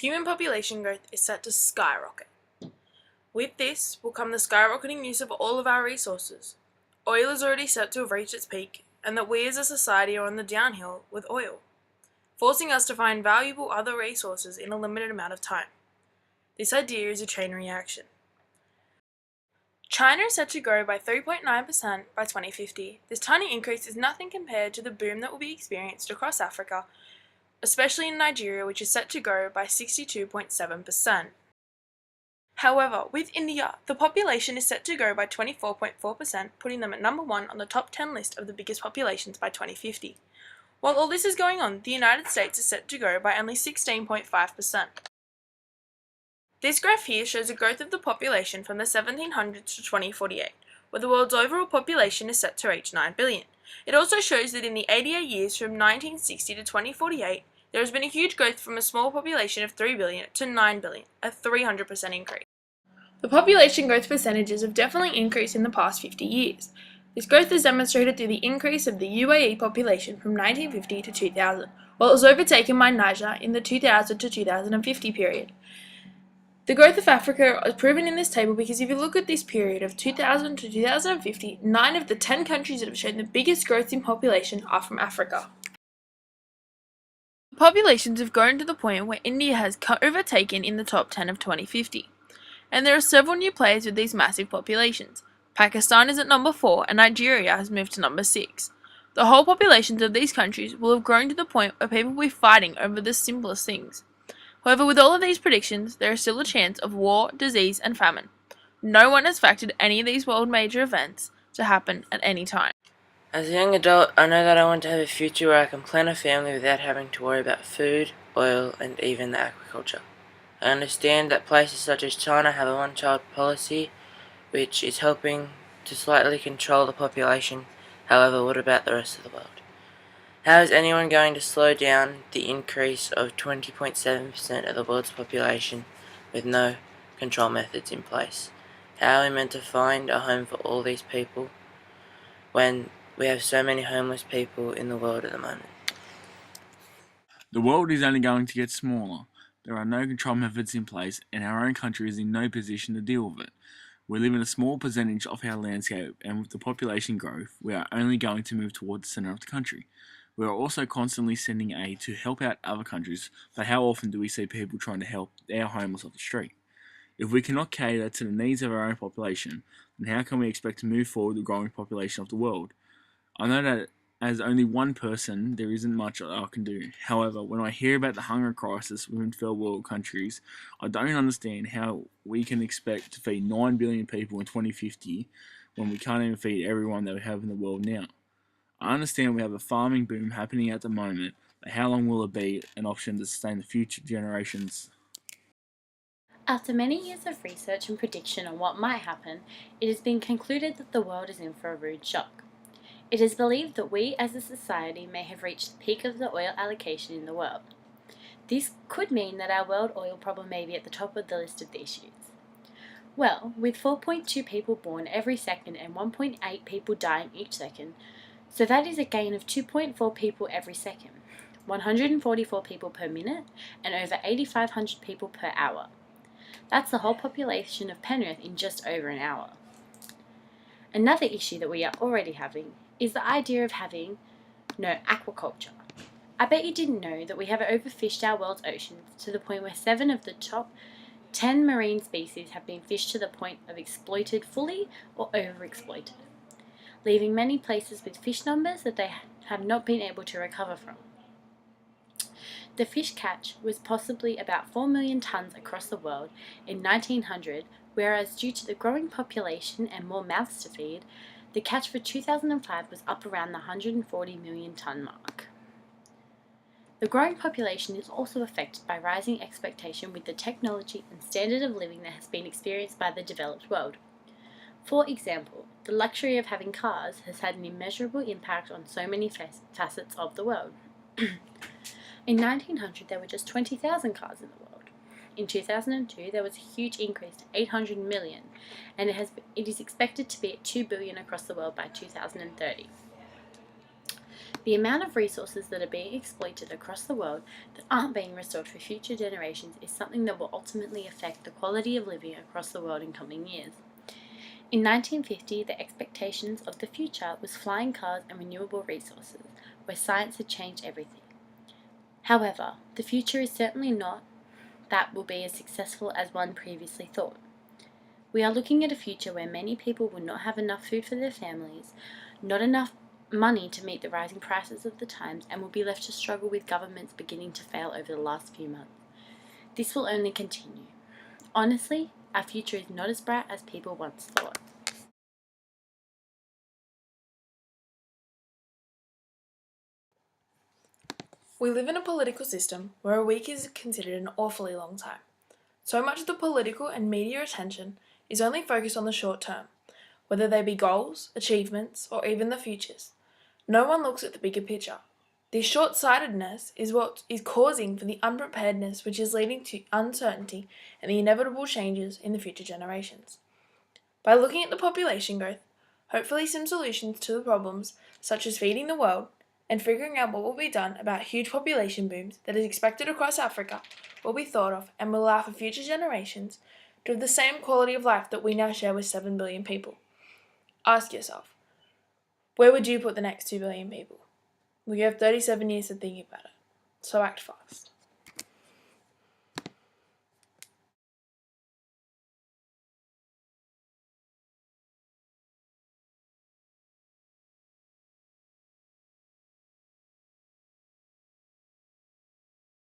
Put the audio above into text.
Human population growth is set to skyrocket. With this will come the skyrocketing use of all of our resources. Oil is already set to have reached its peak, and that we as a society are on the downhill with oil, forcing us to find valuable other resources in a limited amount of time. This idea is a chain reaction. China is set to grow by 3.9% by 2050. This tiny increase is nothing compared to the boom that will be experienced across Africa, especially in Nigeria, which is set to grow by 62.7%. However, with India, the population is set to grow by 24.4%, putting them at number 1 on the top 10 list of the biggest populations by 2050. While all this is going on, the United States is set to grow by only 16.5%. This graph here shows the growth of the population from the 1700s to 2048, where the world's overall population is set to reach 9 billion. It also shows that in the 88 years from 1960 to 2048, there has been a huge growth from a small population of 3 billion to 9 billion, a 300% increase. The population growth percentages have definitely increased in the past 50 years. This growth is demonstrated through the increase of the UAE population from 1950 to 2000, while it was overtaken by Niger in the 2000 to 2050 period. The growth of Africa is proven in this table because if you look at this period of 2000 to 2050, 9 of the 10 countries that have shown the biggest growth in population are from Africa. Populations have grown to the point where India has overtaken in the top 10 of 2050. And there are several new players with these massive populations. Pakistan is at number 4 and Nigeria has moved to number 6. The whole populations of these countries will have grown to the point where people will be fighting over the simplest things. However, with all of these predictions, there is still a chance of war, disease, and famine. No one has factored any of these world major events to happen at any time. As a young adult, I know that I want to have a future where I can plan a family without having to worry about food, oil, and even the agriculture. I understand that places such as China have a one-child policy, which is helping to slightly control the population. However, what about the rest of the world? How is anyone going to slow down the increase of 20.7% of the world's population with no control methods in place? How are we meant to find a home for all these people when we have so many homeless people in the world at the moment? The world is only going to get smaller. There are no control methods in place, and our own country is in no position to deal with it. We live in a small percentage of our landscape, and with the population growth, we are only going to move towards the centre of the country. We are also constantly sending aid to help out other countries, but how often do we see people trying to help our homeless off the street? If we cannot cater to the needs of our own population, then how can we expect to move forward the growing population of the world? I know that as only one person, there isn't much I can do. However, when I hear about the hunger crisis within third world countries, I don't understand how we can expect to feed 9 billion people in 2050 when we can't even feed everyone that we have in the world now. I understand we have a farming boom happening at the moment, but how long will it be an option to sustain the future generations? After many years of research and prediction on what might happen, it has been concluded that the world is in for a rude shock. It is believed that we as a society may have reached the peak of the oil allocation in the world. This could mean that our world oil problem may be at the top of the list of the issues. Well, with 4.2 people born every second and 1.8 people dying each second, so that is a gain of 2.4 people every second, 144 people per minute, and over 8,500 people per hour. That's the whole population of Penrith in just over an hour. Another issue that we are already having is the idea of having no aquaculture. I bet you didn't know that we have overfished our world's oceans to the point where 7 of the top 10 marine species have been fished to the point of exploited fully or overexploited, leaving many places with fish numbers that they have not been able to recover from. The fish catch was possibly about 4 million tonnes across the world in 1900, whereas due to the growing population and more mouths to feed, the catch for 2005 was up around the 140 million tonne mark. The growing population is also affected by rising expectation with the technology and standard of living that has been experienced by the developed world. For example, the luxury of having cars has had an immeasurable impact on so many facets of the world. In 1900, there were just 20,000 cars in the world. In 2002, there was a huge increase to 800 million, and it is expected to be at 2 billion across the world by 2030. The amount of resources that are being exploited across the world that aren't being restored for future generations is something that will ultimately affect the quality of living across the world in coming years. In 1950, the expectations of the future was flying cars and renewable resources, where science had changed everything. However, the future is certainly not that will be as successful as one previously thought. We are looking at a future where many people will not have enough food for their families, not enough money to meet the rising prices of the times, and will be left to struggle with governments beginning to fail over the last few months. This will only continue. Honestly, our future is not as bright as people once thought. We live in a political system where a week is considered an awfully long time. So much of the political and media attention is only focused on the short term, whether they be goals, achievements, or even the futures. No one looks at the bigger picture. This short-sightedness is what is causing for the unpreparedness which is leading to uncertainty and the inevitable changes in the future generations. By looking at the population growth, hopefully some solutions to the problems such as feeding the world, and figuring out what will be done about huge population booms that is expected across Africa will be thought of and will allow for future generations to have the same quality of life that we now share with 7 billion people. Ask yourself, where would you put the next 2 billion people? Well, you have 37 years to think about it, so act fast.